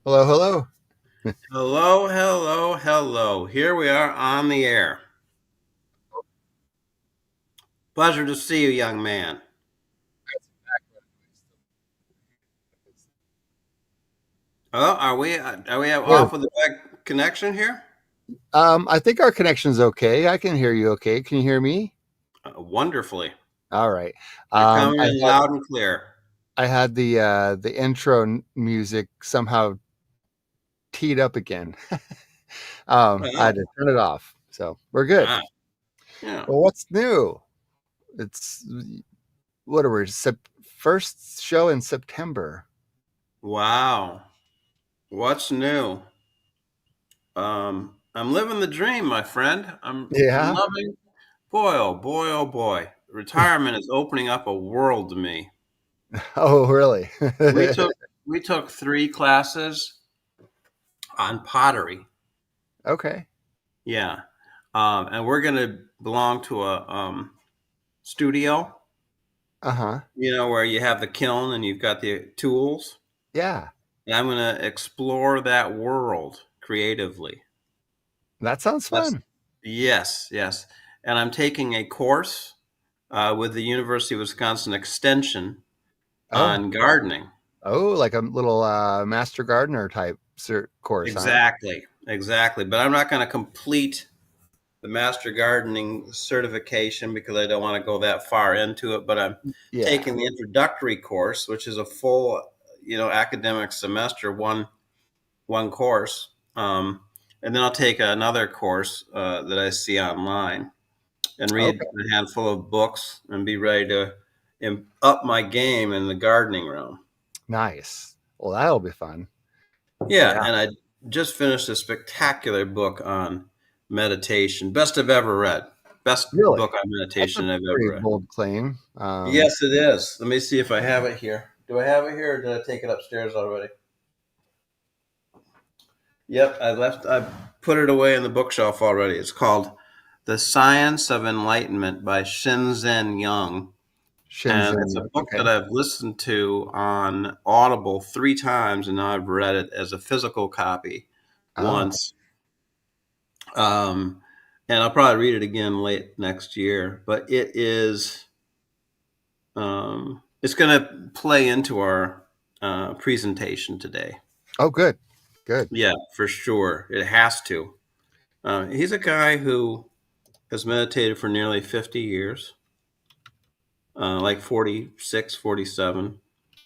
Hello, hello. Hello, hello, hello. Here we are on the air. Pleasure to see you, young man. Oh, are we Good. off with a bad connection here? I think our connection's okay. I can hear you okay. Can you hear me? Wonderfully. All right. You're Um, coming I in had loud and clear. I had the intro music somehow teed up again. I had Oh, to turn it off. So we're good. ah, yeah. Well, what's new? It's what are we? First show in September. Wow. What's new? I'm living the dream, my friend. I'm Yeah. loving. Boy, oh boy, oh boy. Retirement is opening up a world to me. Oh, really? We took we took 3 classes on pottery. Okay. Yeah. And we're going to belong to a studio, Uh-huh. where you have the kiln and you've got the tools. Yeah. And I'm going to explore that world creatively. That sounds That's fun. Yes, yes. And I'm taking a course with the University of Wisconsin Extension Oh. on gardening. Oh, like a little master gardener type course, huh? Exactly, exactly. But I'm not going to complete the master gardening certification because I don't want to go that far into it. But I'm Yeah. taking the introductory course, which is a full, academic semester, one course, and then I'll take another course that I see online and read Okay. a handful of books and be ready to up my game in the gardening realm. Nice. Well, that'll be fun. Yeah, Yeah. and I just finished a spectacular book on meditation. Best I've ever read. Best Really? book on That's a meditation I've ever pretty read. bold claim. Yes, it is. Let me see if I have it here. Do I have it here or did I take it upstairs already? Yep, I put it away in the bookshelf already. It's called The Science of Enlightenment by Shinzen Young. And it's a Shenzhen. book that Okay. I've listened to on Audible 3 times, and now I've read it as a physical copy Oh, once. Um, and I'll probably read it again late next year. But it's going to play into our presentation today. oh, good. Good. Yeah, for sure. It has to. He's a guy who has meditated for nearly 50 years, like 46, 47.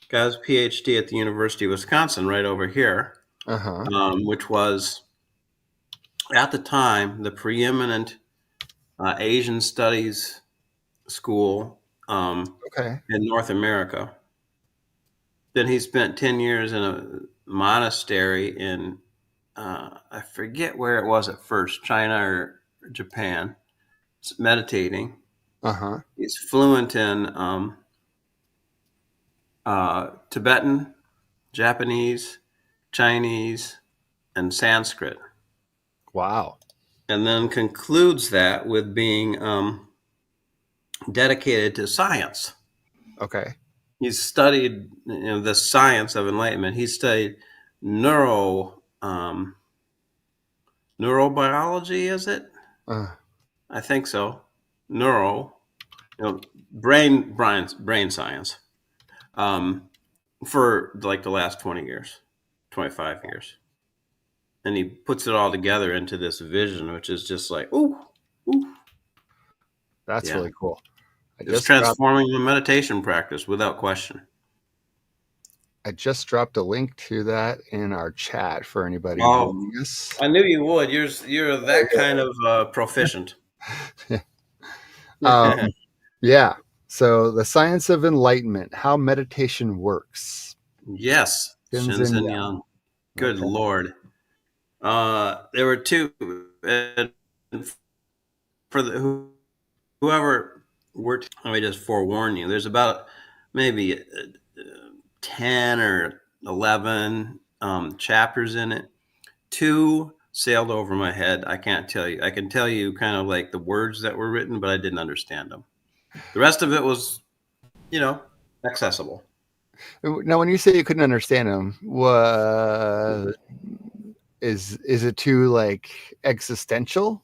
Got his PhD at the University of Wisconsin right over here, Uh-huh. which was at the time the preeminent Asian studies school Okay. in North America. Then he spent 10 years in a monastery in, I forget where it was at first, China or Japan, meditating. Uh-huh. He's fluent in Tibetan, Japanese, Chinese, and Sanskrit. Wow. And then concludes that with being dedicated to science. Okay. He's studied the science of enlightenment. He studied neurobiology, is it? Uh, I think so. Neuro, brain science, um, for like the last 20 years, 25 years. And he puts it all together into this vision, which is just like, ooh, ooh, that's yeah. really cool. I It's just dropped transforming the meditation practice without question. I just dropped a link to that in our chat for anybody Oh, joining us. I knew you would. You're that kind of proficient. Um, yeah. So the science of enlightenment, how meditation works. Yes, Shenzhen Shinsen Young. Young. Good Okay. Lord. There were two. And for whoever let me just forewarn you. There's about maybe 10 or 11 chapters in it. Two sailed over my head. I can't tell you. I can tell you kind of like the words that were written, but I didn't understand them. The rest of it was, you know, accessible. Now, when you say you couldn't understand him, what is it too like existential?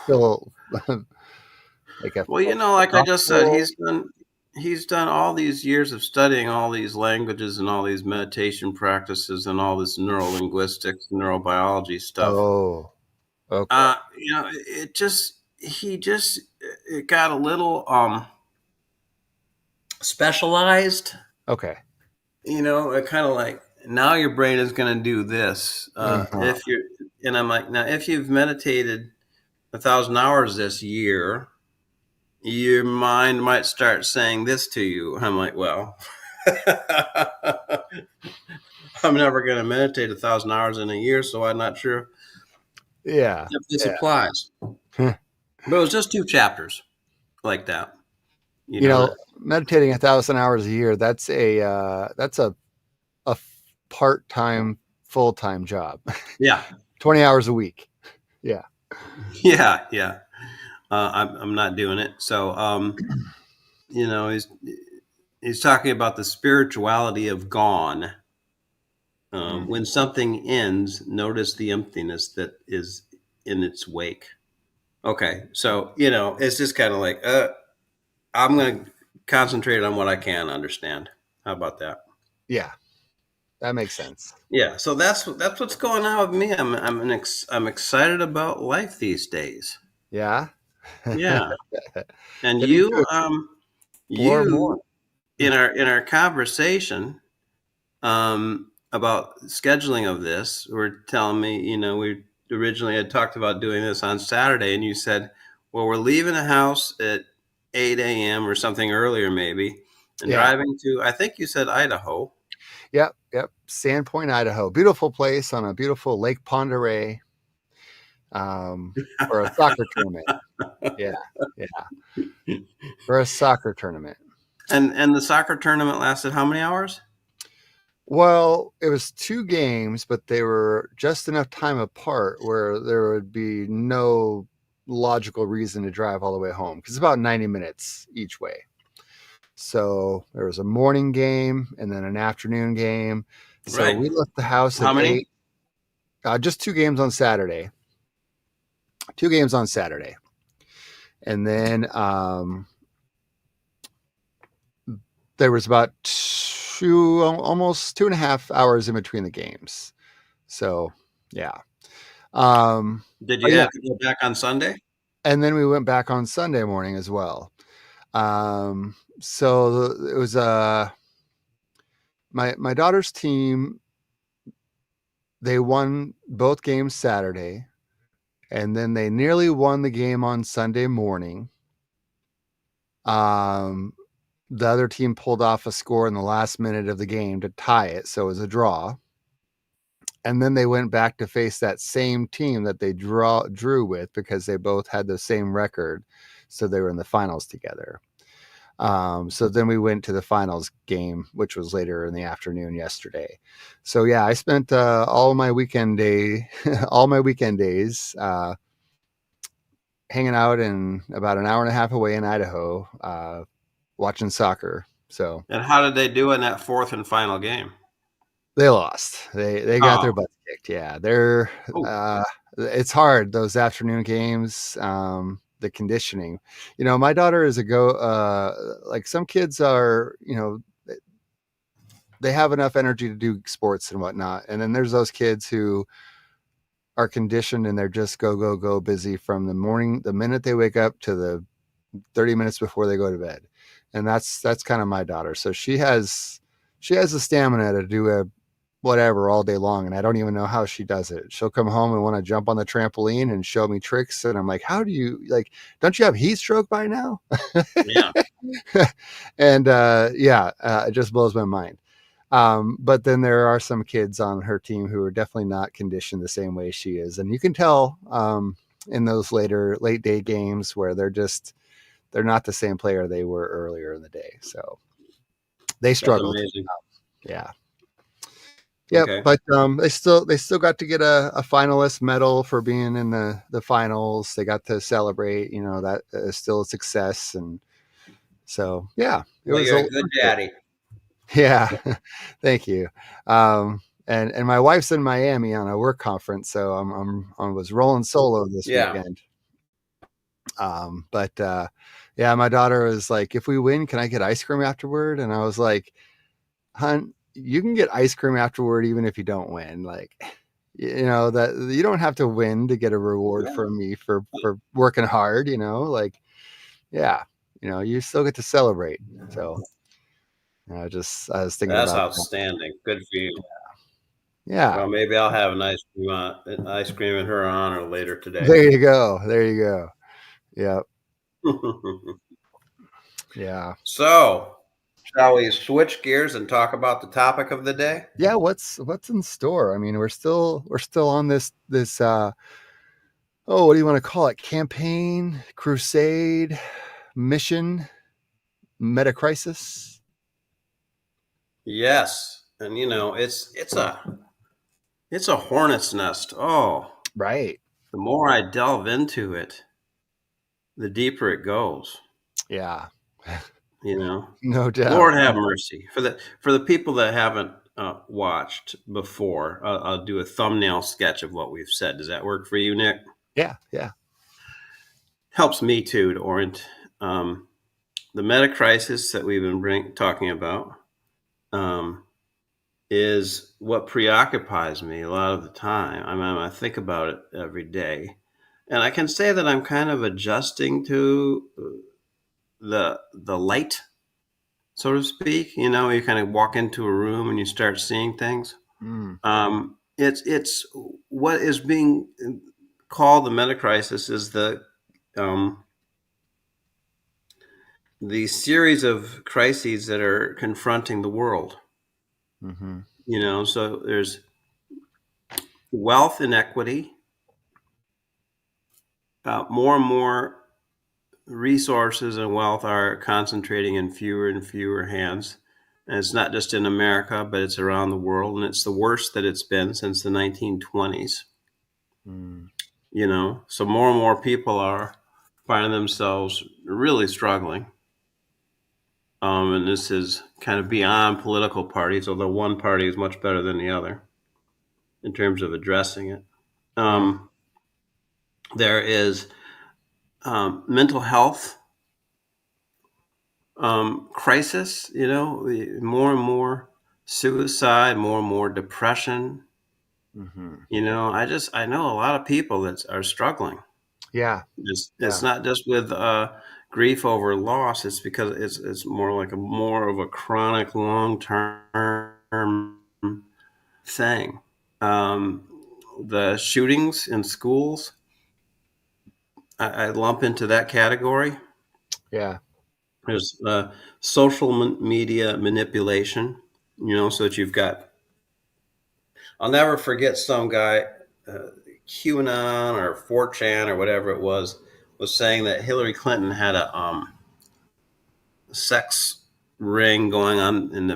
Still like a Well, like I just said, philosophical? he's done all these years of studying all these languages and all these meditation practices and all this neurolinguistics, neurobiology stuff. Oh, okay, It just he just it got a little specialized. okay. It kind of like now your brain is going to do this. Uh-huh. If you're and I'm like, now if you've meditated 1,000 hours this year, your mind might start saying this to you. I'm like, well, I'm never going to meditate 1,000 hours in a year, so I'm not sure Yeah, if this yeah. applies. But it was just 2 chapters like that. You You know know, that. meditating 1,000 hours a year, that's a part-time, full-time job. Yeah, 20 hours a week. Yeah. yeah, yeah. I'm not doing it. So, he's talking about the spirituality of gone. Mm. When something ends, notice the emptiness that is in its wake. Okay, so it's just kind of like I'm going to concentrate on what I can understand. How about that? Yeah, that makes sense. Yeah, so that's what's going on with me. I'm excited about life these days. Yeah. Yeah, and Getting to explore more. you in our conversation about scheduling of this, were telling me, we originally had talked about doing this on Saturday, and you said, well, we're leaving the house at 8 a.m. or something earlier, maybe, and Yeah. driving to, I think you said Idaho. Yep, yep. Sandpoint, Idaho. Beautiful place on a beautiful Lake Ponderay, for a soccer tournament. Yeah, yeah. For a soccer tournament. And the soccer tournament lasted how many hours? Well, it was two games, but they were just enough time apart where there would be no logical reason to drive all the way home because it's about 90 minutes each way. So there was a morning game and then an afternoon game. So Right. we left the house How at many? 8. Just two games on Saturday. Two games on Saturday. And then there was about almost 2.5 hours in between the games. So, yeah. Did But you yeah, have to go back on Sunday? and then we went back on Sunday morning as well. So it was my daughter's team. They won both games Saturday, and then they nearly won the game on Sunday morning. Um, the other team pulled off a score in the last minute of the game to tie it, so it was a draw. And then they went back to face that same team that they drew with because they both had the same record, so they were in the finals together. So then we went to the finals game, which was later in the afternoon yesterday. So yeah, I spent all my weekend all my weekend days hanging out in about an hour and a half away in Idaho, watching soccer. So And how did they do in that fourth and final game? they lost. They got their Oh, butts kicked. Yeah, they're oh, it's hard those afternoon games. The conditioning, my daughter is a go. Like some kids are, they have enough energy to do sports and whatnot, and then there's those kids who are conditioned and they're just go go go busy from the minute they wake up to the 30 minutes before they go to bed, and that's kind of my daughter. So she has the stamina to do whatever all day long, and I don't even know how she does it. She'll come home and want to jump on the trampoline and show me tricks, and I'm like, how do you, like, don't you have heat stroke by now? yeah. And yeah, it just blows my mind. But then there are some kids on her team who are definitely not conditioned the same way she is, and you can tell in those late day games where they're not the same player they were earlier in the day. So they That's struggled. amazing. Yeah. Yep, Okay. but they still got to get a finalist medal for being in the finals. They got to celebrate, that is still a success, and so yeah, it Well, was you're a a good lot good. daddy. Yeah, thank you. And my wife's in Miami on a work conference, so I was rolling solo this Yeah, weekend. But yeah, my daughter was like, "If we win, can I get ice cream afterward?" And I was like, "Hun, you can get ice cream afterward even if you don't win. Like, that you don't have to win to get a reward yeah, from me for working hard. Like, yeah, you still get to celebrate." So I was thinking that's about that. outstanding. Good for you. Yeah, Well, maybe I'll have ice cream in her honor later today. there you go. There you go. Yeah, yeah, So, shall we switch gears and talk about the topic of the day? yeah. What's in store? I mean, we're still on this what do you want to call it? Campaign, crusade, mission, Metacrisis. Yes, and it's a hornet's nest. Oh, Right. the more I delve into it, the deeper it goes. Yeah. You know, No doubt. Lord have mercy for the people that haven't watched before. I'll do a thumbnail sketch of what we've said. Does that work for you, Nick? Yeah. Yeah. Helps me too to orient the meta crisis that we've been talking about. Um, is what preoccupies me a lot of the time. I think about it every day, and I can say that I'm kind of adjusting to the light, so to speak. You kind of walk into a room and you start seeing things. Mm, It's what is being called the meta crisis is um, the series of crises that are confronting the world. mm-hmm. So there's wealth inequity. More and more resources and wealth are concentrating in fewer and fewer hands. And it's not just in America, but it's around the world. And it's the worst that it's been since the 1920s. Mm, So more and more people are finding themselves really struggling. And this is kind of beyond political parties, although one party is much better than the other in terms of addressing it. yeah. Um, there is mental health crisis, more and more suicide, more and more depression. Mm-hmm. I know a lot of people that are struggling. Yeah. It's Yeah. not just with grief over loss. It's because it's more like more of a chronic, long term thing. Um, the shootings in schools, I lump into that category. Yeah. There's social media manipulation, so that you've got. I'll never forget some guy, uh, QAnon or 4chan or whatever it was saying that Hillary Clinton had a sex ring going on in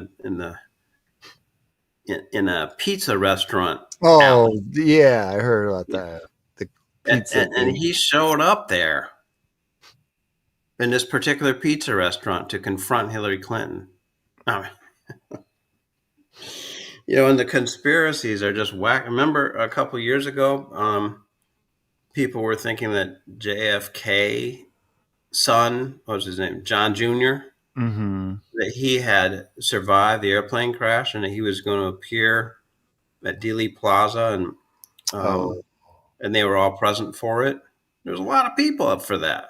a pizza restaurant Oh, alley, yeah. I heard about that. The and, pizza and, and thing. he showed up there in this particular pizza restaurant to confront Hillary Clinton. Oh, and the conspiracies are just whack. Remember a couple years ago, people were thinking that JFK son, what was his name, John Jr., Mm-hmm. that he had survived the airplane crash and that he was going to appear at Dealey Plaza, Oh, and they were all present for it. There's a lot of people up for that.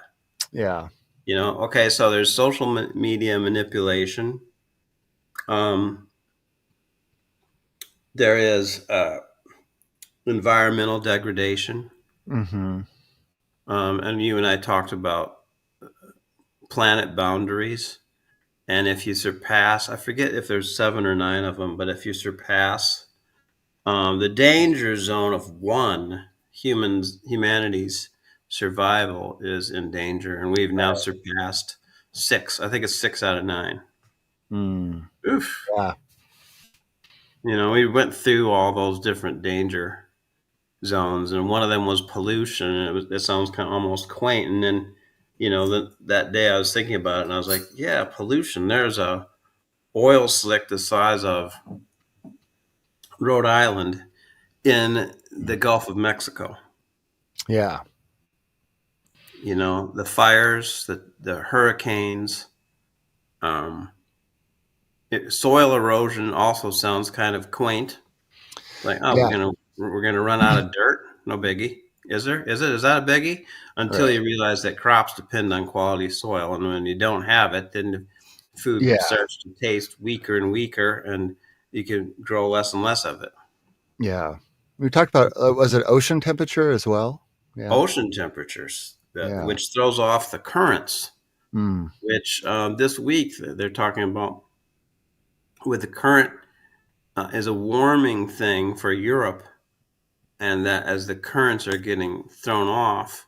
yeah. Okay, so there's social media manipulation. Um, there is environmental degradation. Mm-hmm. And you and I talked about planet boundaries. And if you surpass, I forget if there's 7 or 9 of them, but if you surpass the danger zone of one, humanity's survival is in danger, and we've now surpassed 6. I think it's 6 out of 9. Mm. Oof. Yeah. We went through all those different danger zones, and one of them was pollution. And it sounds kind of almost quaint. And then, that day I was thinking about it, and I was like, yeah, pollution. There's oil slick the size of Rhode Island in the Gulf of Mexico. Yeah. You know, the fires, the hurricanes, um, soil erosion also sounds kind of quaint. Like, oh, Yeah. we're gonna run out of dirt. No biggie. Is there? Is it? Is that a biggie? Until Right. you realize that crops depend on quality soil, and when you don't have it, then the food Yeah. starts to taste weaker and weaker, and you can grow less and less of it. Yeah. We talked about, was it ocean temperature as well? Yeah. Ocean temperatures, Yeah. which throws off the currents. Mm. Which this week they're talking about with the current is a warming thing for Europe, and that as the currents are getting thrown off,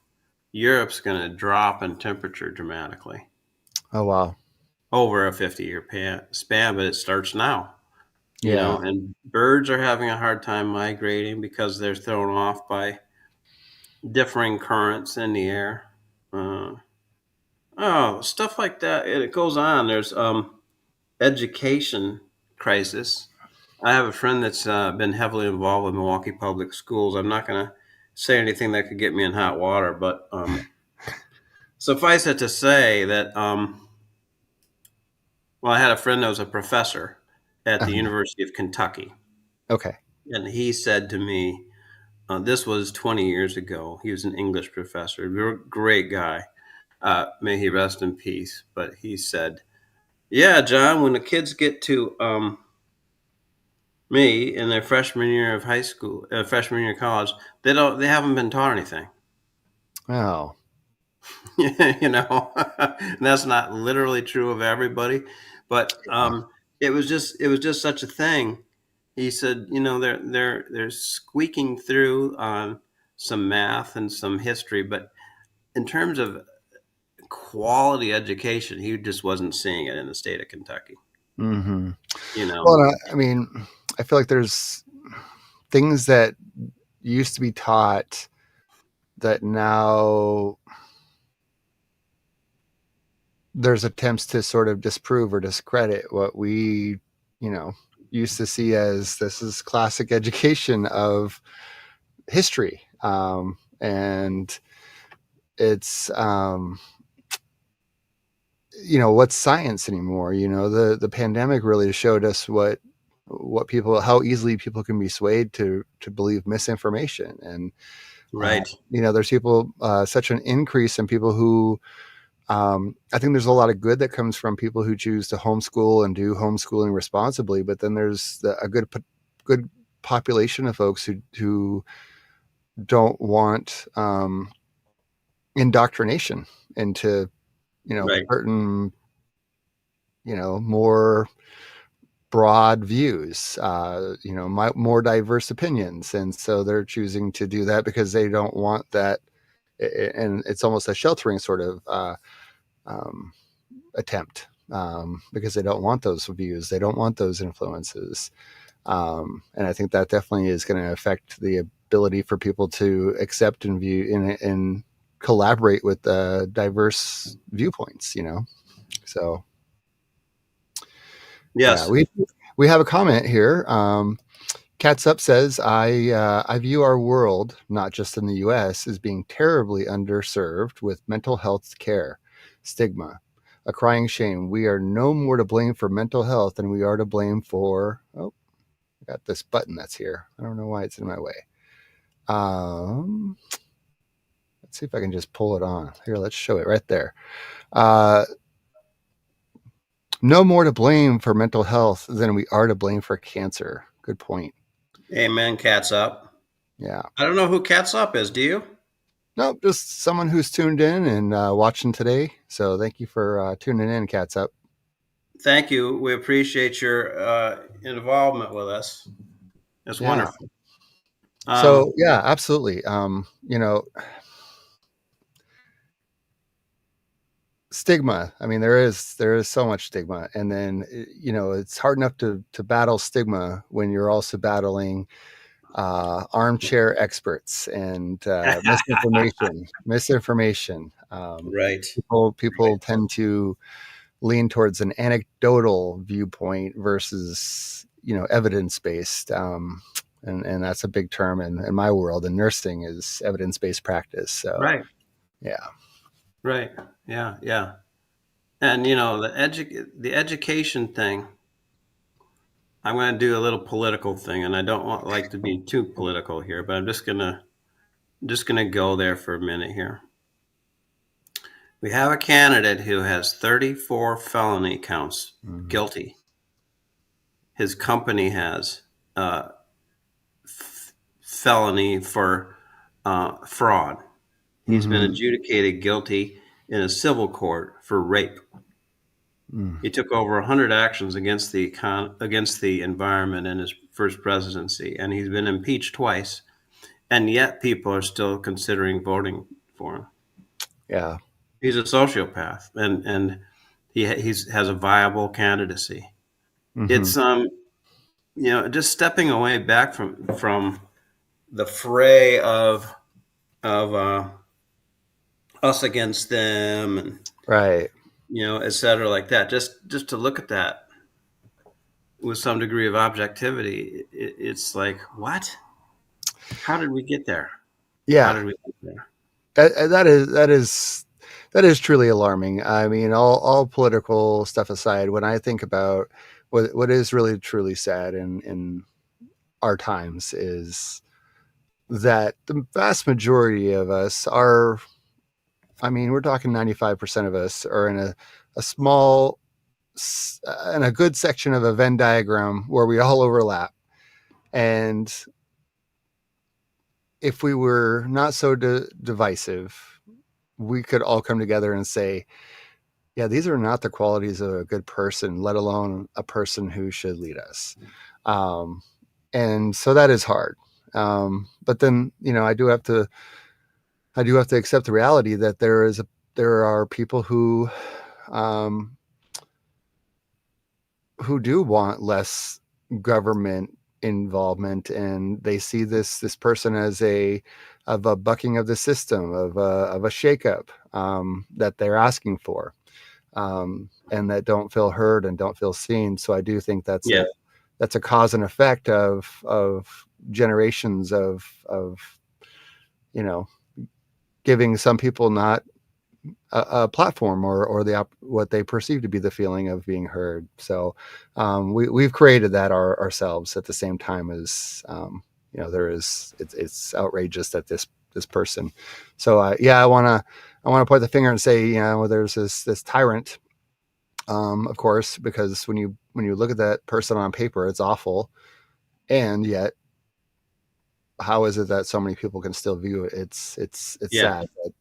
Europe's going to drop in temperature dramatically Oh, wow. over a 50-year span, but it starts now. You Yeah. know, and birds are having a hard time migrating because they're thrown off by differing currents in the air. Uh, oh, stuff like that. It goes on. There's education crisis. I have a friend that's been heavily involved with Milwaukee Public Schools. I'm not going to say anything that could get me in hot water, but suffice it to say that, well, I had a friend that was a professor at the Uh-huh. University of Kentucky, Okay. and he said to me, this was 20 years ago. He was an English professor, great guy. May he rest in peace. But he said, "Yeah, John, when the kids get to me in their freshman year of high school, freshman year of college, they haven't been taught anything." Oh. You know, and that's not literally true of everybody, but it was just such a thing. He said, you know, they're squeaking through on some math and some history, but in terms of quality education, he just wasn't seeing it in the state of Kentucky. Mm-hmm. You know, Well, I mean, I feel like there's things that used to be taught that now there's attempts to sort of disprove or discredit what we, you know, used to see as this is classic education of history. And it's, you know, what's science anymore? You know, the pandemic really showed us what people, how easily people can be swayed to believe misinformation. And, right, you know, there's people, such an increase in people who, I think there's a lot of good that comes from people who choose to homeschool and do homeschooling responsibly. But then there's a good population of folks who don't want indoctrination into, you know, right. certain, you know, more broad views, you know, more diverse opinions, and so they're choosing to do that because they don't want that, and it's almost a sheltering sort of um, attempt, because they don't want those views, they don't want those influences, and I think that definitely is going to affect the ability for people to accept and view and collaborate with diverse viewpoints. You know, so yeah, Yes, we have a comment here. Cats Up says, I view our world, not just in the US, as being terribly underserved with mental health care. Stigma. A crying shame. We are no more to blame for mental health than we are to blame for. Oh, I got this button that's here. I don't know why it's in my way. Um, let's see if I can just pull it on. Here, let's show it right there. Uh, no more to blame for mental health than we are to blame for cancer. Good point. amen. Cats up. Yeah. I don't know who Cats up is. Do you? No, just someone who's tuned in and watching today. So thank you for tuning in, Cats Up. Thank you. We appreciate your involvement with us. It's Yeah. wonderful. So Um, yeah, absolutely. You know, stigma. I mean, there is so much stigma, and then you know, it's hard enough to battle stigma when you're also battling armchair experts and misinformation. Misinformation. right. People Right. tend to lean towards an anecdotal viewpoint versus evidence based. And that's a big term in my world. And nursing is evidence based practice. So Right. yeah. Right. Yeah. Yeah. And the education thing. I'm going to do a little political thing, and I don't want like to be too political here, but I'm just gonna go there for a minute here. We have a candidate who has 34 felony counts Mm-hmm. guilty. His company has felony for fraud. He's been Mm-hmm. adjudicated guilty in a civil court for rape. He took over 100 actions against the environment in his first presidency, and he's been impeached twice. And yet, people are still considering voting for him. Yeah. He's a sociopath, and has a viable candidacy. Mm-hmm. It's just stepping away back from the fray of us against them, and Right. et cetera, like that. Just to look at that with some degree of objectivity, it's like, what? How did we get there? How Yeah. did we get there? That is truly alarming. I mean, all political stuff aside, when I think about what is really truly sad in our times is that the vast majority of us are, I mean, we're talking 95% of us are in a small in a good section of a Venn diagram where we all overlap. And if we were not so divisive, we could all come together and say, yeah, these are not the qualities of a good person, let alone a person who should lead us. Um, and so that is hard. But then, I do have to accept the reality that there are people um, who do want less government involvement, and they see this person as a bucking of the system, of a shakeup that they're asking for, and that don't feel heard and don't feel seen. So I do think Yeah, that's a cause and effect of generations of you know giving some people not a platform or what they perceive to be the feeling of being heard. So we've created that ourselves at the same time as it's outrageous that this person. So yeah, I want to point the finger and say, there's this tyrant, of course, because when you look at that person on paper, it's awful, and yet how is it that so many people can still view it? It's yeah, sad that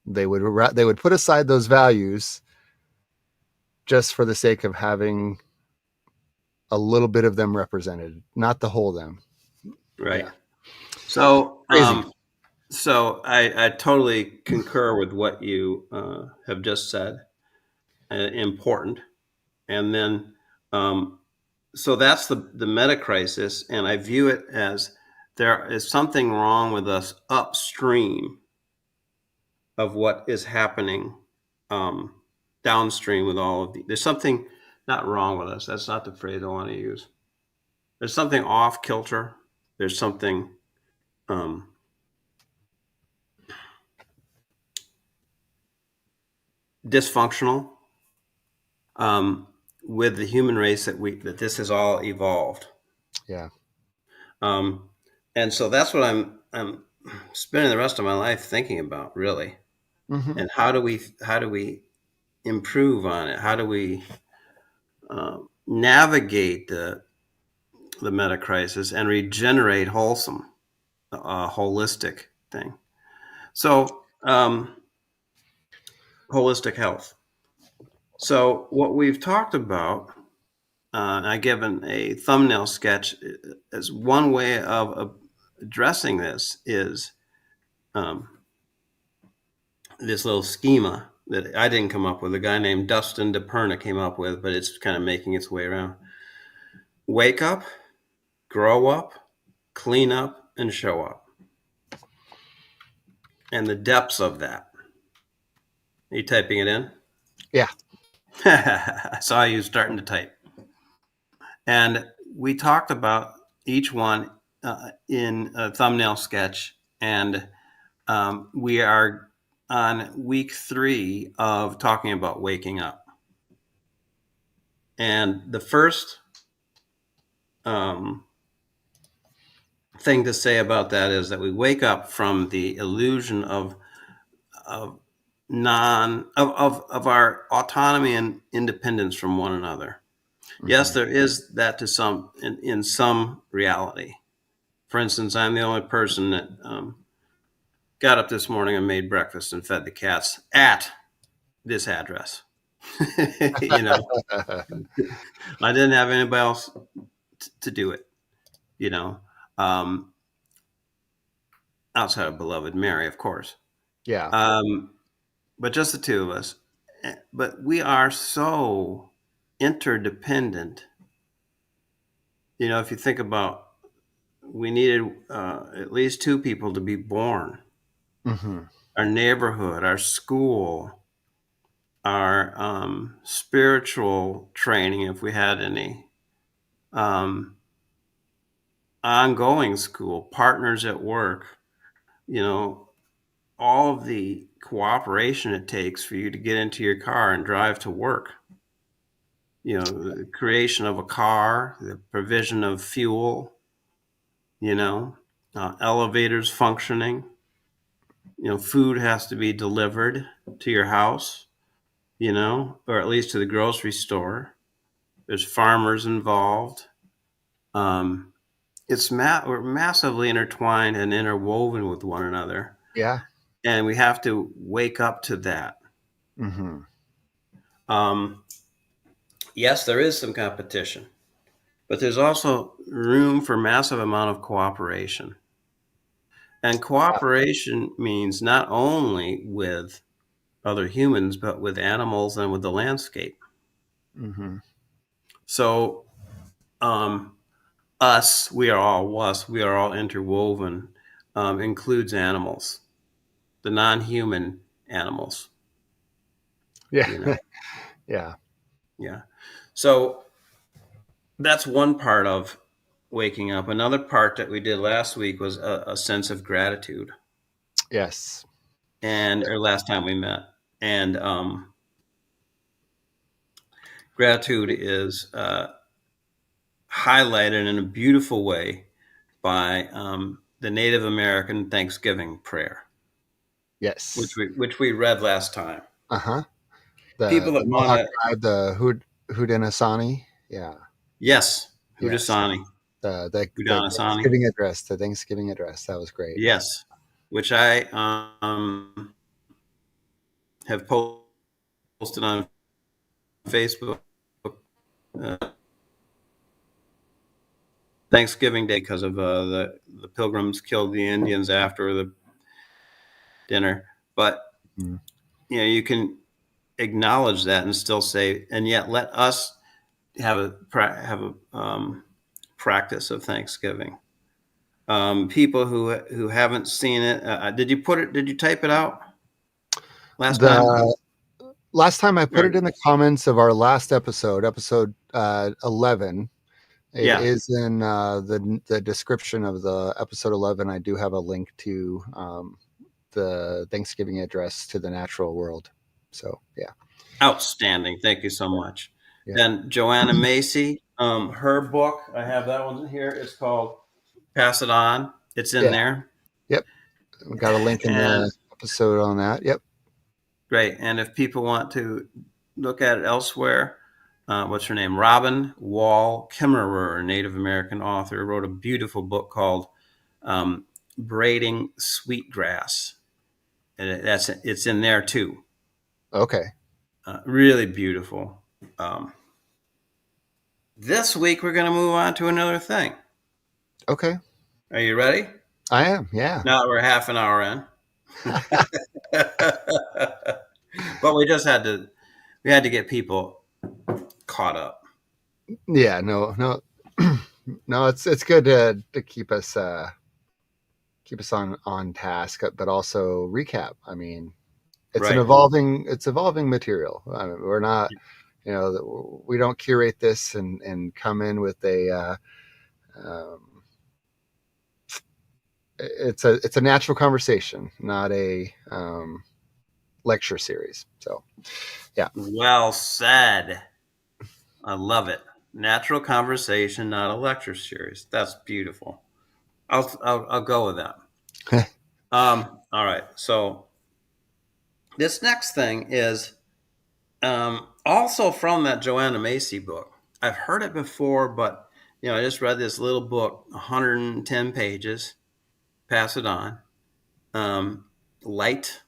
they would put aside those values just for the sake of having a little bit of them represented, not the whole them. right. Yeah, So, crazy. I totally concur with what you have just said. Important, and then so that's the meta crisis, and I view it as there is something wrong with us upstream of what is happening um, downstream with all of the. There's something not wrong with us. That's not the phrase I want to use. There's something off kilter. There's something um, dysfunctional um, with the human race that this has all evolved. Yeah. Um, and so that's what I'm spending the rest of my life thinking about, really. Hmm. And how do we improve on it? How do we navigate the meta crisis and regenerate wholesome, holistic thing? So holistic health. So what we've talked about, I given a thumbnail sketch as one way of addressing this is um, this little schema that I didn't come up with. A guy named Dustin DePerna came up with, but it's kind of making its way around. Wake up, grow up, clean up, and show up. And the depths of that. Are you typing it in? Yeah. I saw you starting to type. And we talked about each one in a thumbnail sketch. And we are on week 3 of talking about waking up. And the first um, thing to say about that is that we wake up from the illusion of of our autonomy and independence from one another. Yes, Hmm. there is that to some in some reality. For instance, I'm the only person that got up this morning and made breakfast and fed the cats at this address. You know, I didn't have anybody else to do it. You know, um, outside of beloved Mary, of course. Yeah. Um, but just the two of us. But we are so interdependent. You know, if you think about, we needed at least 2 people to be born. Hmm. Our neighborhood, our school, our spiritual training, if we had any, um, ongoing school, partners at work, you know, all of the cooperation it takes for you to get into your car and drive to work. You know, the creation of a car, the provision of fuel, you know, elevators functioning, you know, food has to be delivered to your house, you know, or at least to the grocery store. There's farmers involved. Um, we're massively intertwined and interwoven with one another, Yeah. and we have to wake up to that. Hmm. Um, yes, there is some competition, but there's also room for massive amount of cooperation. And cooperation means not only with other humans, but with animals and with the landscape. Hmm. So, um, we are all interwoven, includes animals, the non human animals, Yeah. you know. Yeah. Yeah. So that's one part of waking up. Another part that we did last week was a sense of gratitude, Yes. and or last time we met. And gratitude is highlighted in a beautiful way by the Native American Thanksgiving prayer, Yes. which we read last time. Uh-huh. People The that want Mohawk to, tribe, the Haudenosaunee. Yeah. yes, Yes. Hudasani, The Hudanasani, Thanksgiving address, the Thanksgiving address. That was great. yes, which I have posted on Facebook uh, Thanksgiving Day because of the Pilgrims killed the Indians after the dinner. But Mm. you know, you can acknowledge that and still say, and yet let us have a practice of Thanksgiving. People who haven't seen it, did you put it? Did you type it out last time? The last time I put Or, it in the comments of our last episode, episode 11. It yeah. is in the description of the episode 11. I do have a link to the Thanksgiving address to the natural world. So yeah, Outstanding. Thank you so much. yeah, Then Joanna Macy, her book, I have that one here. It's called Pass It On. It's in yeah, there. yep. We got a link in And the episode on that. Yep. great. And if people want to look at it elsewhere, what's her name? Robin Wall Kimmerer, a Native American author, wrote a beautiful book called Braiding Sweetgrass. And it's in there too. Okay. Really beautiful. Um, this week, we're going to move on to another thing. Okay. Are you ready? I am. Yeah. Now that we're half an hour in. But we had to get people caught up. Yeah. No. No. No. It's good to keep us on task, but also recap. I mean, Right. it's evolving material. I mean, we're not You know, we don't curate this and come in with a it's a natural conversation, not a lecture series. So yeah. Well said. I love it. Natural conversation, not a lecture series. That's beautiful. I'll go with that. All right. So this next thing is also from that Joanna Macy book. I've heard it before, but I just read this little book, 110 pages. Pass it on. Light.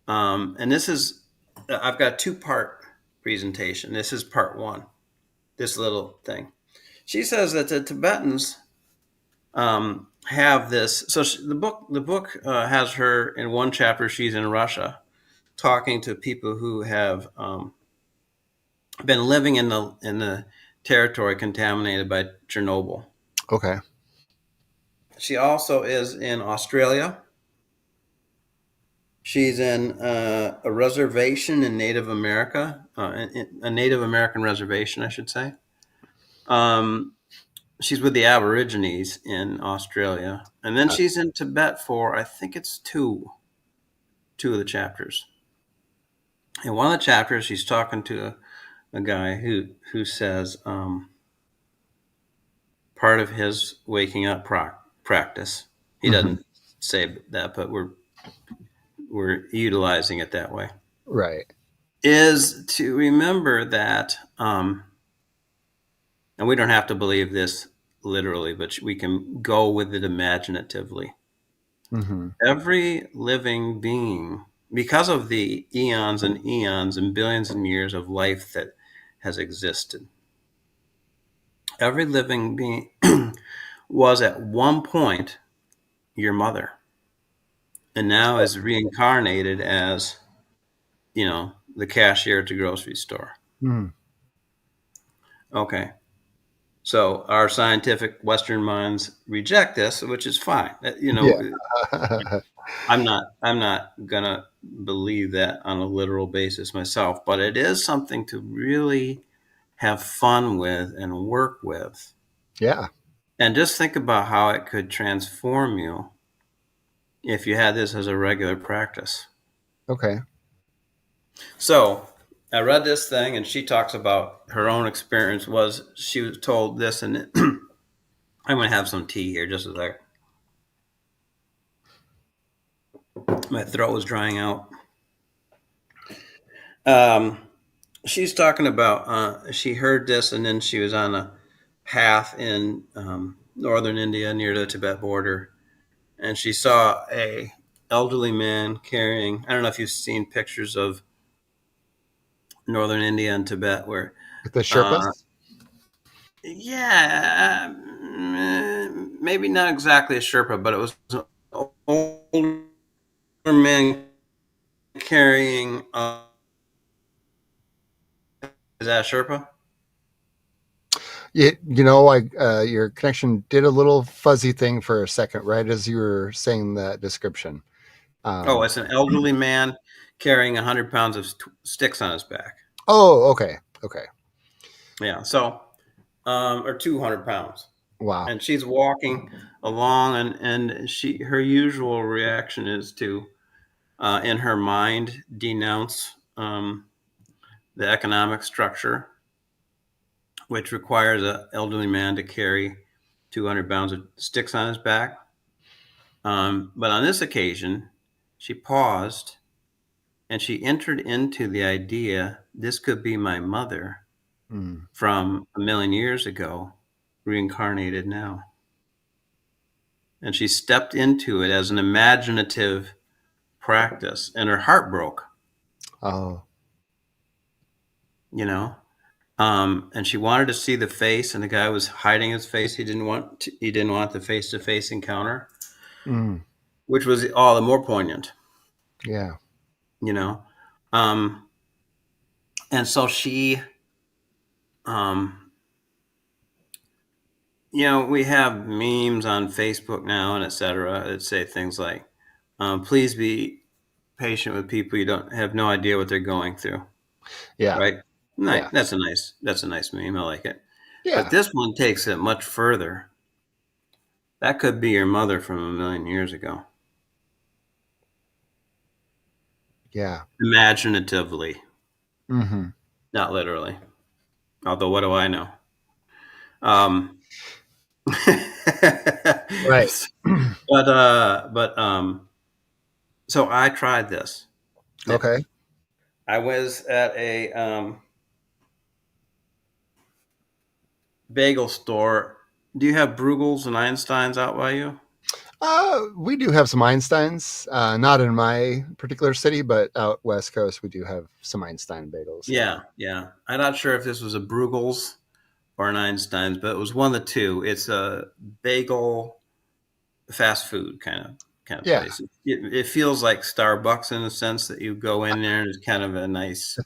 And this is I've got a two-part presentation. This is part one. This little thing. She says that the Tibetans have this. So the book has her in one chapter. She's in Russia, talking to people who have been living in the territory contaminated by Chernobyl. Okay. She also is in Australia. She's in a reservation in Native America, a Native American reservation, I should say. She's with the Aborigines in Australia, and then she's in Tibet for, I think it's two of the chapters. In one of the chapters, she's talking to a guy who says part of his waking up practice. He Mm-hmm. doesn't say that, but we're utilizing it that way. Right. Is to remember that, and we don't have to believe this literally, but we can go with it imaginatively. Mm-hmm. Every living being, because of the eons and eons and billions of years of life that has existed, every living being was at one point your mother, and now is reincarnated as, the cashier at the grocery store. Mm. Okay. So our scientific Western minds reject this, which is fine. Yeah. I'm not gonna believe that on a literal basis myself, but it is something to really have fun with and work with. Yeah. And just think about how it could transform you if you had this as a regular practice. Okay. So I read this thing, and she talks about her own experience. Was she was told this, and I'm going to have some tea here just a second. My throat was drying out. She's talking about she heard this, and then she was on a path in northern India near the Tibet border, and she saw a elderly man carrying. I don't know if you've seen pictures of northern India and Tibet where With the uh, Sherpas? yeah, maybe not exactly a Sherpa, but it was an older man carrying. Is that a Sherpa? Your connection did a little fuzzy thing for a second, right as you were saying that description. Oh, Um, it's an elderly man carrying 100 pounds of sticks on his back. oh, okay. Okay. Yeah, so or 200 pounds, Wow. and she's walking along, and her usual reaction is to, in her mind, denounce the economic structure, which requires an elderly man to carry 200 pounds of sticks on his back. But on this occasion, she paused and she entered into the idea this could be my mother Mm. from a million years ago, reincarnated now. And she stepped into it as an imaginative practice, and her heart broke, Oh. you know. And she wanted to see the face, and the guy was hiding his face. He didn't want the face to face encounter, Mm. which was all the more poignant, Yeah. you know. Um, and so she, um, we have memes on Facebook now and etc. that say things like, "Please be patient with people. You don't have no idea what they're going through." Yeah. right? Nice. Yeah. That's a nice meme. I like it. But Yeah. this one takes it much further. That could be your mother from a million years ago, Yeah. imaginatively, Hmm. not literally. Although, what do I know? Um, but Right. so I tried this. Okay. I was at a bagel store. Do you have Bruegels and Einsteins out by you? We do have some Einsteins, not in my particular city, but out west coast, we do have some Einstein bagels. Yeah. Yeah, yeah. I'm not sure if this was a Bruegels or an Einstein's, but it was one of the two. It's a bagel fast food kind of Yeah. place. It feels like Starbucks in a sense that you go in there and it's kind of a nice,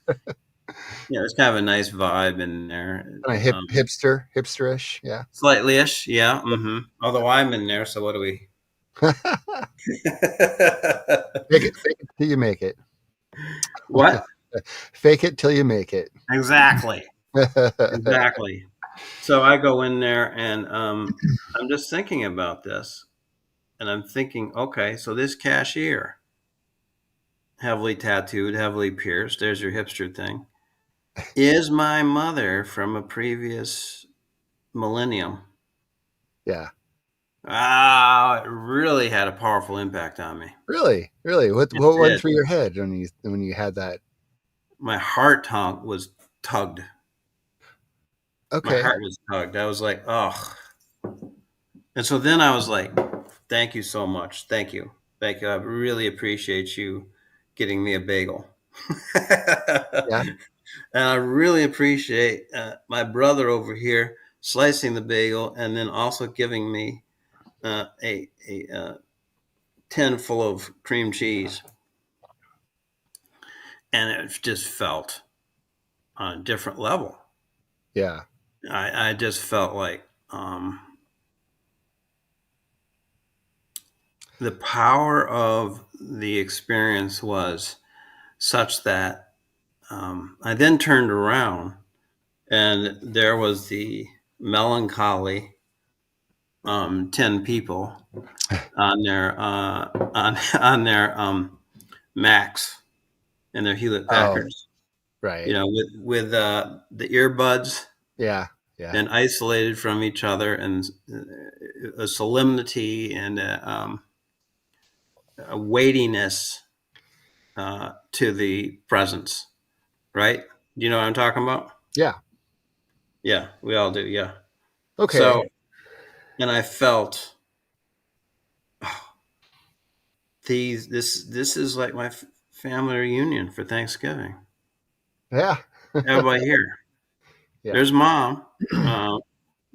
it's kind of a nice vibe in there. Kind of hipsterish. Yeah. Slightly-ish, yeah. Although I'm in there, so what do we? Fake it till you make it. What? Fake it till you make it. Exactly. Exactly. So I go in there and I'm just thinking about this, and I'm thinking, okay, so this cashier, heavily tattooed, heavily pierced, there's your hipster thing, is my mother from a previous millennium. Yeah. Ah, it really had a powerful impact on me. Really, really. What It what went did. through your head when you had that? My heart tongue was tugged. My Okay. heart was tugged. I was like, oh. And so then I was like, thank you so much. Thank you. Thank you. I really appreciate you getting me a bagel. Yeah. And I really appreciate my brother over here slicing the bagel and then also giving me a tin full of cream cheese. And it just felt on a different level. Yeah. I just felt like the power of the experience was such that I then turned around and there was the melancholy 10 people on their on their Macs and their Hewlett Oh, Packards, right. with the earbuds Yeah. Yeah. and isolated from each other, and a solemnity and a weightiness to the presence. Right? Do you know what I'm talking about? Yeah. Yeah, we all do. Yeah. Okay. So, and I felt oh, this is like my family reunion for Thanksgiving. Yeah. Everybody here. Yeah. There's mom uh,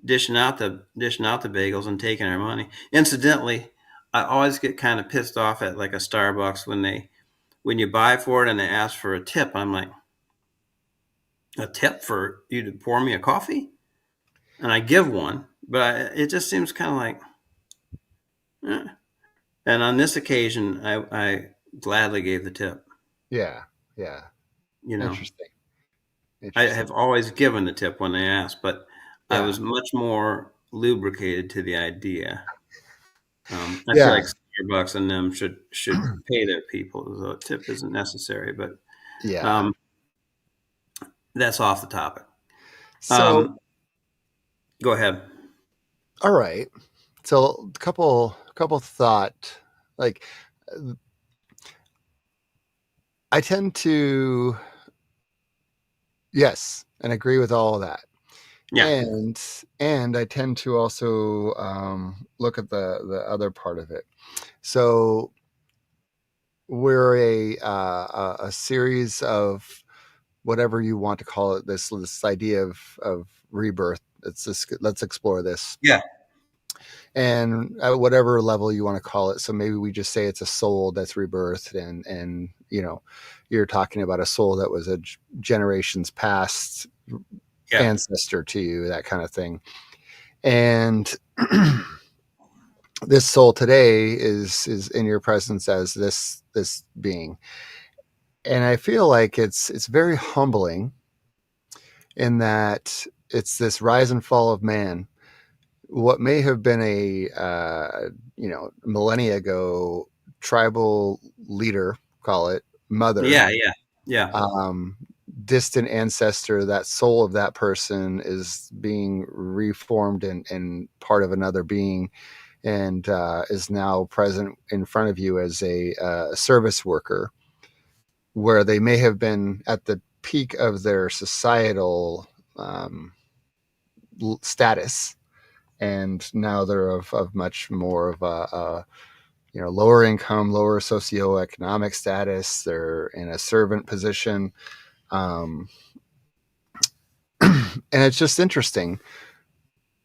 dishing out the bagels and taking our money. Incidentally, I always get kind of pissed off at like a Starbucks when you buy for it and they ask for a tip. I'm like, a tip for you to pour me a coffee, and I give one, but it just seems kind of like. Eh. And on this occasion, I gladly gave the tip. Yeah. Yeah. You know, Interesting. I Interesting. have always given the tip when they ask, but I Yeah. was much more lubricated to the idea. I feel Yeah. like Starbucks and them should pay their people, so a tip isn't necessary. But Yeah. um, that's off the topic. So, Um, go ahead. all right. So, couple thought like I tend to yes, and agree with all of that. Yeah, And I tend to also look at the other part of it. So we're a series of whatever you want to call it. This idea of rebirth. Let's explore this, yeah, and at whatever level you want to call it. So maybe we just say it's a soul that's rebirthed, and you're talking about a soul that was a generations past yeah, ancestor to you, that kind of thing. And this soul today is in your presence as this being. And I feel like it's very humbling in that it's this rise and fall of man. What may have been a millennia ago tribal leader, call it mother, Yeah, yeah, yeah, um, distant ancestor, that soul of that person is being reformed and part of another being, and is now present in front of you as a service worker, where they may have been at the peak of their societal um, status, and now they're of much more of a lower income, lower socioeconomic status. They're in a servant position, um, and it's just interesting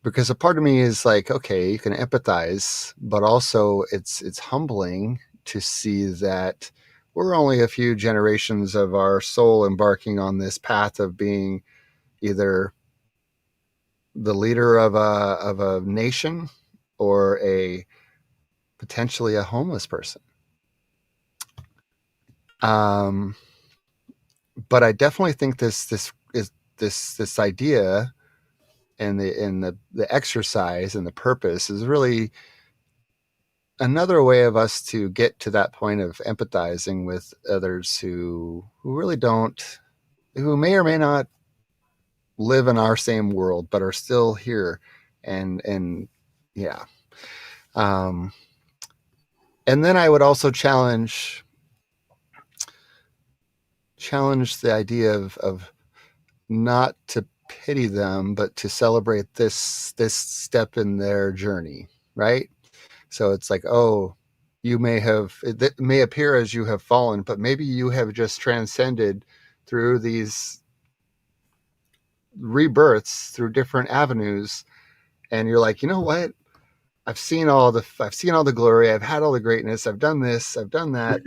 because a part of me is like, okay, you can empathize, but also it's humbling to see that we're only a few generations of our soul embarking on this path of being either the leader of a nation or a potentially a homeless person. Um, but I definitely think this idea and the exercise and the purpose is really another way of us to get to that point of empathizing with others who really don't, who may or may not live in our same world but are still here, and yeah. um and then I would also challenge the idea of not to pity them, but to celebrate this step in their journey, right? So it's like, oh, it may appear as you have fallen, but maybe you have just transcended through these rebirths through different avenues, and you're like, you know what? I've seen all the glory. I've had all the greatness. I've done this. I've done that.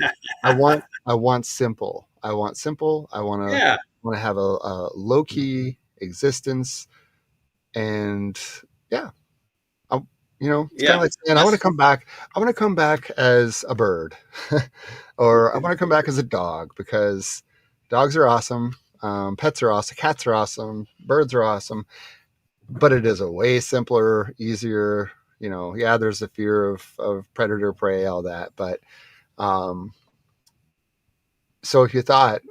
I want simple. I want simple. yeah, Want to have a low key existence, and yeah, I, it's kind yeah. of like saying I want to That's come back. I want to come back as a bird, or I want to come back as a dog because dogs are awesome. Pets are awesome. Cats are awesome. Birds are awesome. But it is a way simpler, easier. Yeah, there's the fear of predator prey, all that. But um, so if you thought,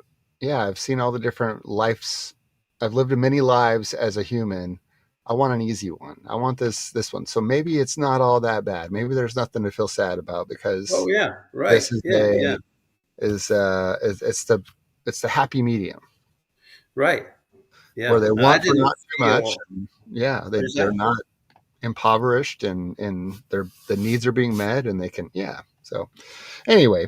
yeah, I've seen all the different lives, I've lived many lives as a human. I want an easy one. I want this one. So maybe it's not all that bad. Maybe there's nothing to feel sad about oh because yeah, right. this is Yeah, yeah, it's the happy medium right. where Yeah. they I want for didn't not too much. feel. And yeah, What is they're that? not impoverished, and the needs are being met, and they can, yeah. So anyway,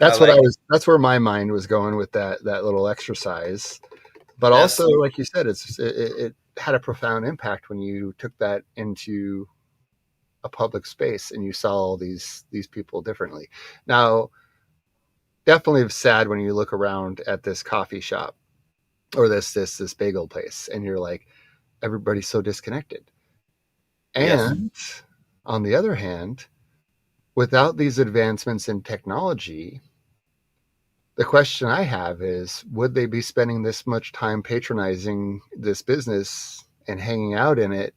I like it. that's where my mind was going with that little exercise. But That's also, like you said, it had a profound impact when you took that into a public space and you saw all these people differently. Now, definitely sad when you look around at this coffee shop or this bagel place, and you're like, everybody's so disconnected. yes. And on the other hand, without these advancements in technology, the question I have is, would they be spending this much time patronizing this business and hanging out in it?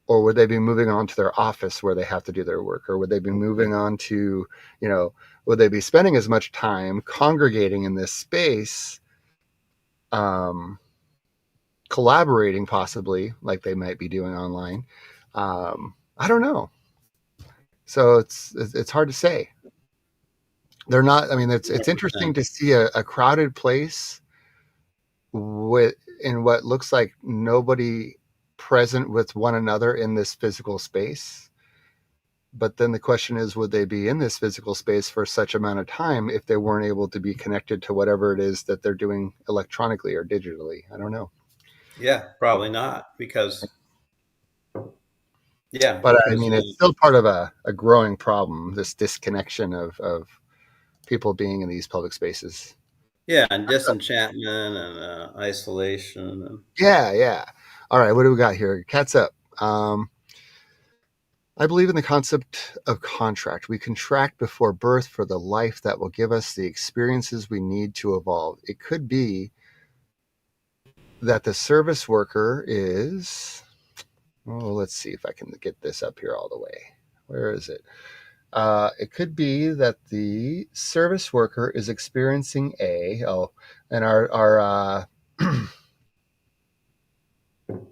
Or would they be moving on to their office where they have to do their work? Or would they be moving on to, you know, would they be spending as much time congregating in this space, um, collaborating possibly like they might be doing online? I don't know. So it's hard to say. They're not. I mean, it's interesting 100%. to see a crowded place with in what looks like nobody present with one another in this physical space. But then the question is, would they be in this physical space for such amount of time if they weren't able to be connected to whatever it is that they're doing electronically or digitally? I don't know. Yeah, probably not because yeah, But I because mean, it's still part of a growing problem, this disconnection of people being in these public spaces. yeah, and disenchantment and isolation and Yeah, yeah. All right, what do we got here? Cat's up. Um, I believe in the concept of contract. We contract before birth for the life that will give us the experiences we need to evolve. It could be that the service worker is, oh, let's see if I can get this up here all the way. Where is it? It could be that the service worker is experiencing and our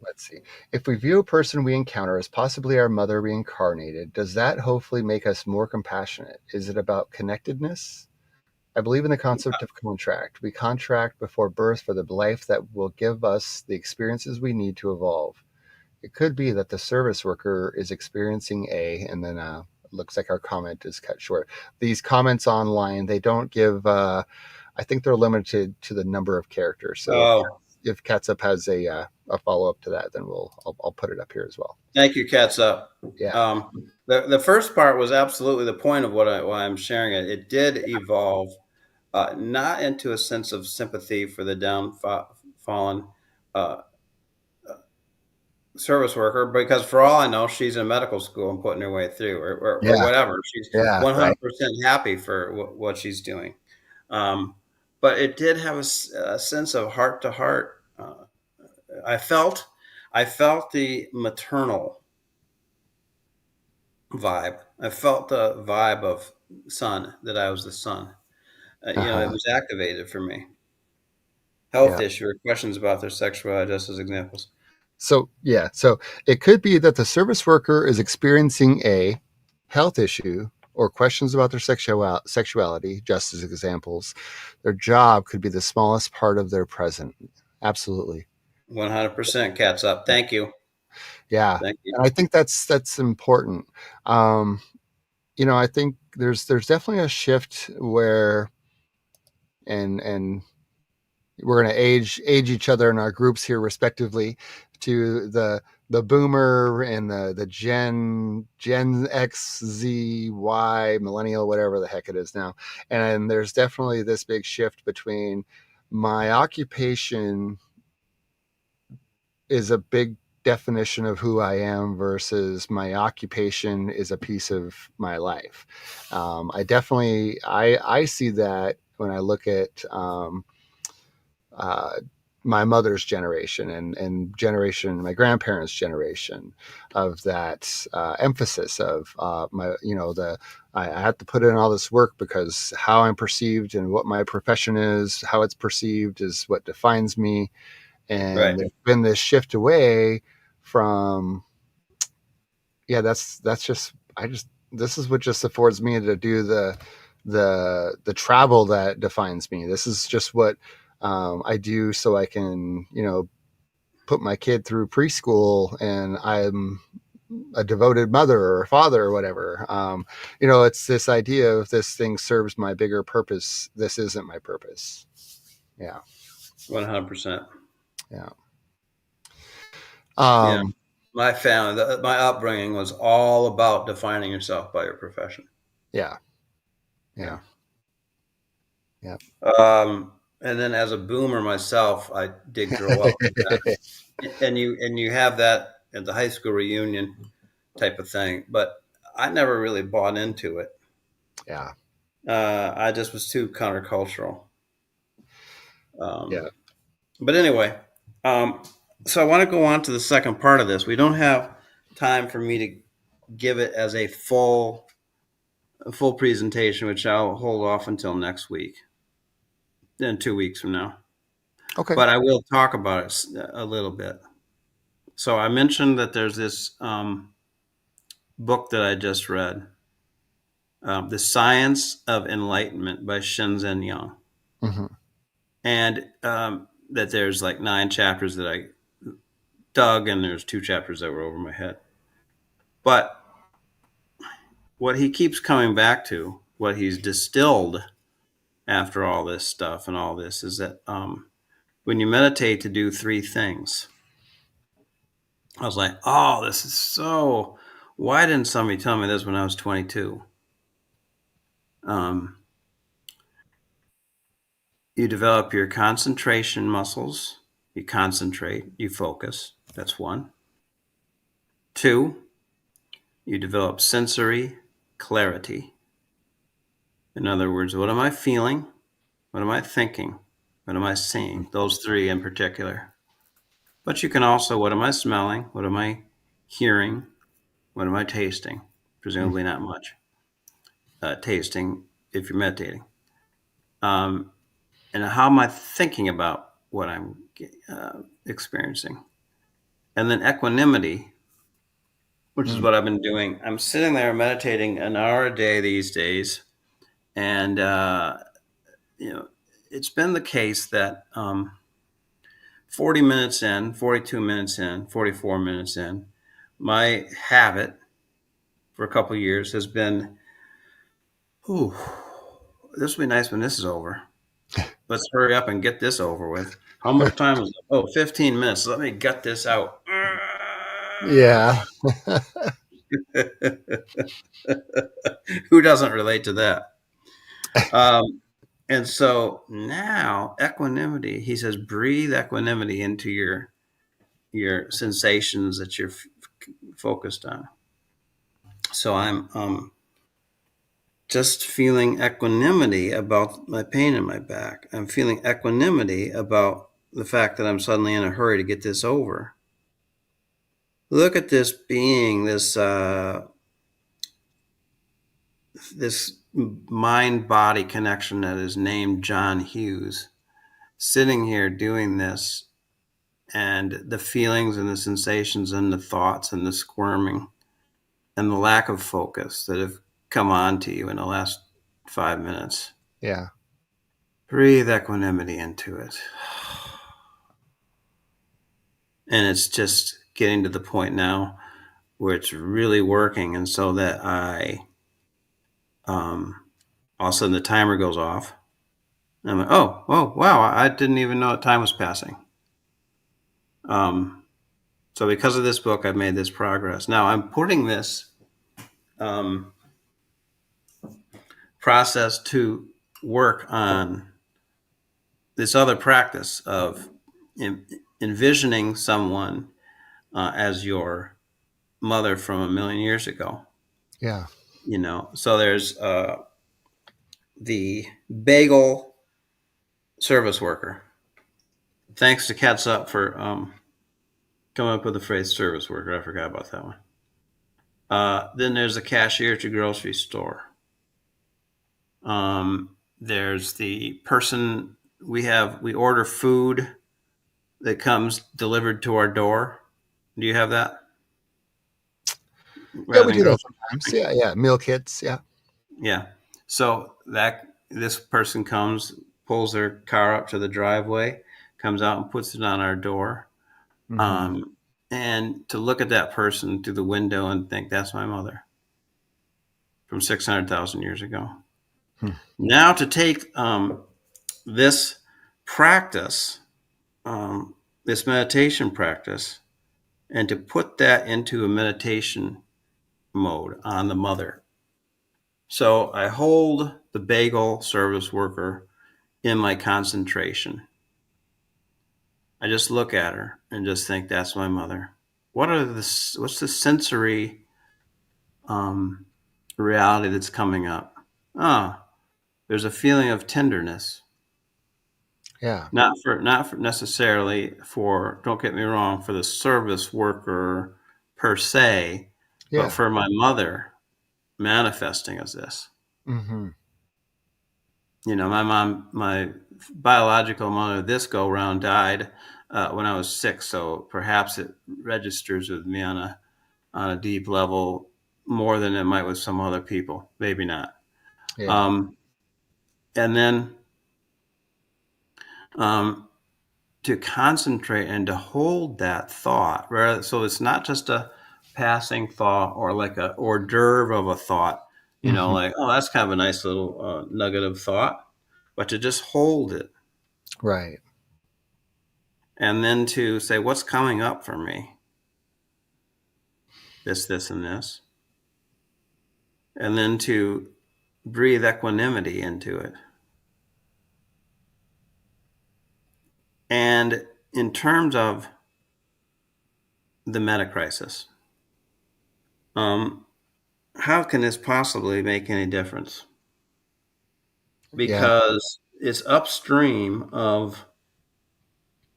let's see. If we view a person we encounter as possibly our mother reincarnated, does that hopefully make us more compassionate? Is it about connectedness? I believe in the concept of contract. We contract before birth for the life that will give us the experiences we need to evolve. It could be that the service worker is experiencing and then it looks like our comment is cut short. These comments online, they don't give, I think they're limited to the number of characters. So Oh, if Catsup has a follow up to that, then I'll put it up here as well. thank you, Cats Up. Yeah. The first part was absolutely the point of why I'm sharing it. It did evolve, not into a sense of sympathy for the fallen uh, service worker, because for all I know, she's in medical school and putting her way through, or Yeah. whatever. She's Yeah. Right. 100% happy for what she's doing. Um, but it did have a sense of heart to heart. I felt, I felt the maternal vibe. I felt the vibe of son, that I was the son. It Uh-huh. was activated for me. Health Yeah. issue or questions about their sexuality, just as examples. So, yeah. So it could be that the service worker is experiencing a health issue or questions about their sexuality, just as examples. Their job could be the smallest part of their present. Absolutely. 100% cats up. Thank you. Yeah. Thank you. And I think that's important. Um, I think there's definitely a shift where and we're going to age each other in our groups here respectively to the boomer and the gen X, Z, Y, millennial, whatever the heck it is now. And there's definitely this big shift between my occupation is a big definition of who I am versus my occupation is a piece of my life. I see that when I look at uh, my mother's generation and generation, my grandparents' generation, of that emphasis of I have to put in all this work because how I'm perceived and what my profession is, how it's perceived is what defines me. Right. And there's been this shift away from, yeah, that's just, this is what just affords me to do the travel that defines me. This is just what I do so I can, put my kid through preschool, and I'm a devoted mother or father or whatever. It's this idea of this thing serves my bigger purpose. This isn't my purpose. Yeah. 100%. Yeah. Yeah. Um, My family, my upbringing was all about defining yourself by your profession. yeah. Yeah. Yeah. Yeah. And then as a boomer myself, I did grow up with that. And you have that at the high school reunion type of thing, but I never really bought into it. Yeah. I just was too countercultural. Yeah. But anyway, um, so I want to go on to the second part of this. We don't have time for me to give it as a full presentation, which I'll hold off until next week, then 2 weeks from now. Okay. But I will talk about it a little bit. So I mentioned that there's this book that I just read, "The Science of Enlightenment" by Shenzhen Yang, Mm-hmm. and that there's like 9 chapters that I dug, and there's 2 chapters that were over my head. But what he keeps coming back to, what he's distilled after all this stuff and all this, is that when you meditate, to do 3 things. I was like, oh, this is so. Why didn't somebody tell me this when I was 22? Um, you develop your concentration muscles. You concentrate. You focus. That's 1. 2, You develop sensory clarity. In other words, what am I feeling? What am I thinking? What am I Mhm. seeing? Those three in particular. But you can also, what am I smelling? What am I hearing? What am I tasting? Mhm. Presumably not much tasting if you're meditating. Um, and how am I thinking about what I'm experiencing? And then equanimity, which is Mhm. what I've been doing. I'm sitting there meditating an hour a day these days, and you know, it's been the case that 40 minutes in, 42 minutes in, 44 minutes in, my habit for a couple of years has been, "Ooh, this will be nice when this is over. Let's hurry up and get this over with." How much time is it? Oh, 15 minutes. Let me gut this out. Yeah. Who doesn't relate to that? Um, and so now equanimity, he says, breathe equanimity into your sensations that you're focused on. So I'm just feeling equanimity about my pain in my back. I'm feeling equanimity about the fact that I'm suddenly in a hurry to get this over. Look at this being, this mind body connection that is named John Hughes, sitting here doing this, and the feelings and the sensations and the thoughts and the squirming and the lack of focus that have come on to you in the last 5 minutes. Yeah. Breathe equanimity into it. And it's just getting to the point now where it's really working. And so that um, all of a sudden the timer goes off. And I'm like, oh, wow, I didn't even know that time was passing. Um, so because of this book, I've made this progress. Now I'm putting this um, process to work on this other practice of envisioning someone as your mother from a million years ago. Yeah. So there's the bagel service worker. Thanks to Cats Up for coming up with the phrase service worker. I forgot about that one. Then there's the cashier at your grocery store. There's the person we order food that comes delivered to our door. Do you have that Yeah, rather we than do that grocery? sometimes. Yeah, yeah. Meal kits. Yeah. Yeah. So that this person comes, pulls their car up to the driveway, comes out and puts it on our door. Hmm. Um, and to look at that person through the window and think that's my mother from 600,000 years ago. Hmm. Now to take this practice, um, this meditation practice, and to put that into a meditation mode on the mother. So I hold the bagel service worker in my concentration. I just look at her and just think that's my mother. What's the sensory um, reality that's coming up? Ah, there's a feeling of tenderness. Yeah. Not for necessarily for, don't get me wrong, for the service worker per se, but Yeah. for my mother manifesting as this. Hmm. My biological mother this go round died when I was 6, so perhaps it registers with me on a deep level more than it might with some other people. Maybe not. Yeah. Um, and then um, to concentrate and to hold that thought, right? So it's not just a passing thought or like a hors d'oeuvre of a thought, Hmm. like, oh, that's kind of a nice little nugget of thought, but to just hold it Right. and then to say, what's coming up for me? This, and this. And then to breathe equanimity into it. And in terms of the Metacrisis, how can this possibly make any difference? Yeah. Because it's upstream of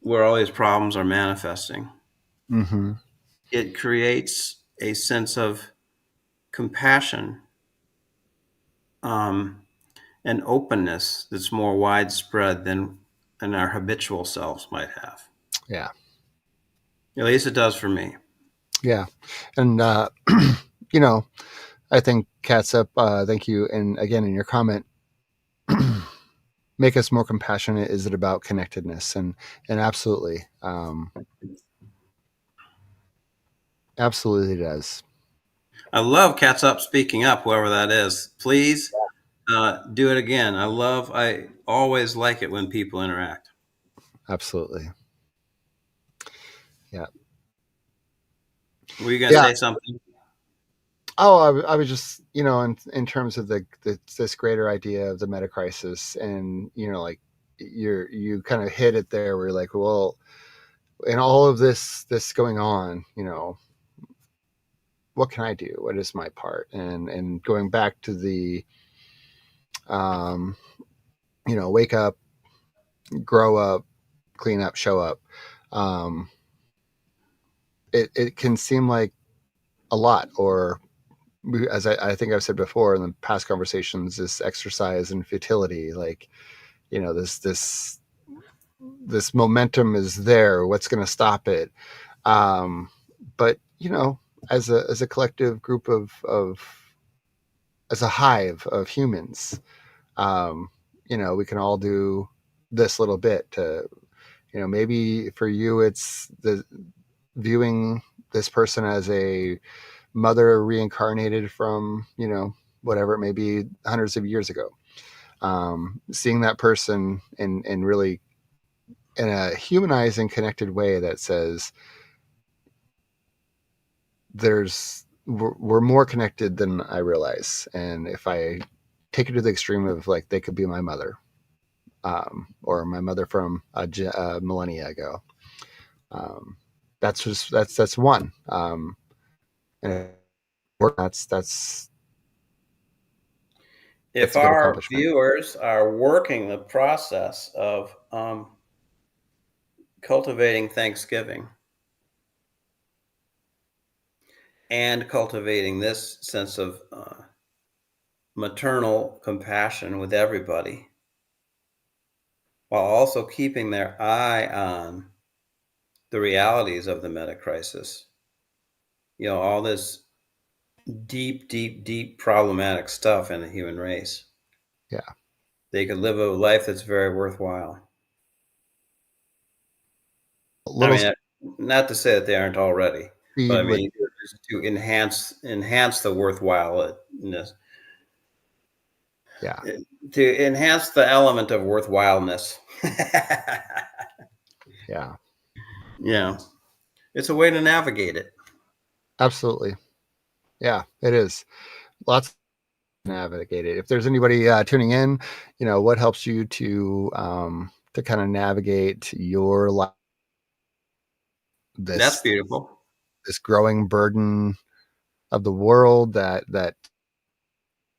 where all these problems are manifesting. Mm-hmm. It creates a sense of compassion, um, and openness that's more widespread than our habitual selves might have. Yeah. At least it does for me. Yeah. And you know, I think Cats Up, thank you. And again, in your comment, make us more compassionate. Is it about connectedness? And absolutely, absolutely does. I love Cats Up speaking up, whoever that is. Please do it again. I always like it when people interact. Absolutely. Yeah. Were you going to Yeah. say something? Oh, I was just, in terms of this greater idea of the meta crisis, and like you kind of hit it there. Where you're like, well, in all of this going on, what can I do? What is my part? And going back to the, um, wake up, grow up, clean up, show up. Um, it can seem like a lot, or as I think I've said before in the past conversations, this exercise in futility, like, this momentum is there. What's going to stop it? Um, but as a collective group of as a hive of humans, um, we can all do this little bit to, maybe for you it's the viewing this person as a mother reincarnated from, whatever it may be, hundreds of years ago. Seeing that person in really in a humanizing, connected way that says we're more connected than I realize, and if I take it to the extreme of, like, they could be my mother, or my mother from a millennia ago. Um, that's one, and that's If a good our accomplishment. viewers are working the process of cultivating Thanksgiving and cultivating this sense of maternal compassion with everybody, while also keeping their eye on the realities of the meta crisis, all this deep, deep, deep problematic stuff in the human race, Yeah, they could live a life that's very worthwhile. a I little mean, not to say that they aren't already, but I speed with mean, just to enhance the worthwhileness, yeah, to enhance the element of worthwhileness. yeah, Yeah, it's a way to navigate it. absolutely, yeah, it is lots of navigate it. If there's anybody tuning in, what helps you to kind of navigate your life, That's this beautiful. this growing burden of the world, that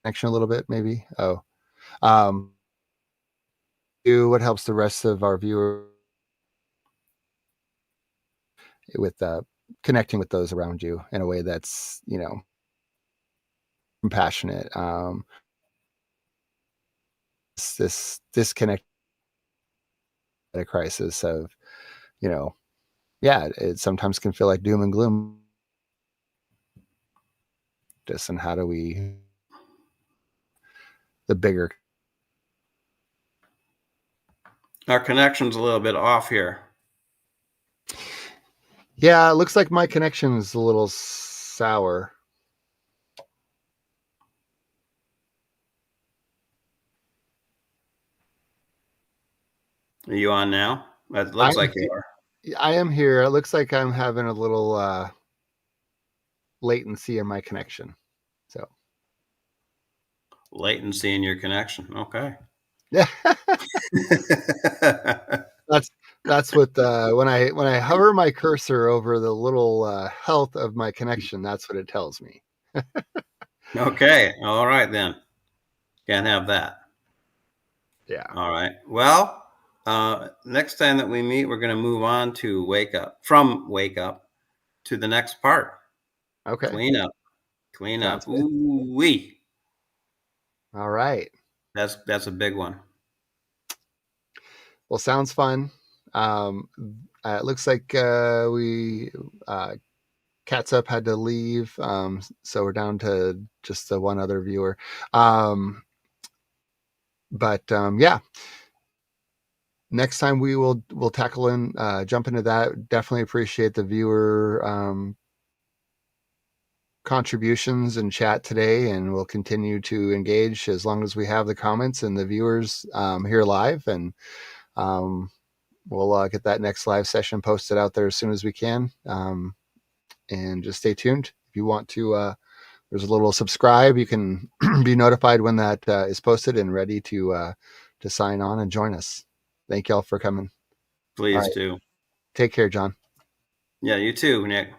connection a little bit, maybe. Oh, um, what helps the rest of our viewers with connecting with those around you in a way that's, compassionate. This disconnect at a crisis of, you know yeah, it sometimes can feel like doom and gloom. Just, and how do we the bigger. Our connection's a little bit off here. Yeah, it looks like my connection is a little sour. Are you on now? It I looks am like you are. I am here. It looks like I'm having a little latency in my connection. So Latency in your connection. Okay. yeah, that's what when I hover my cursor over the little health of my connection, that's what it tells me. Okay. All right then. Can't have that. Yeah. All right. Well, next time that we meet, we're going to move on to wake up to the next part. Okay. Clean up. Clean Sounds up. good. Ooh wee. All right. That's a big one. Well, sounds fun. Um, it looks like we Cat's Up had to leave, so we're down to just the one other viewer. Um, but yeah, next time we'll tackle in jump into that. Definitely appreciate the viewer contributions and chat today, and we'll continue to engage as long as we have the comments and the viewers here live, and um, we'll get that next live session posted out there as soon as we can. And just stay tuned if you want to. There's a little subscribe. You can be notified when that is posted and ready to sign on and join us. Thank y'all for coming. All Please right, do. take care, John. Yeah, you too, Nick.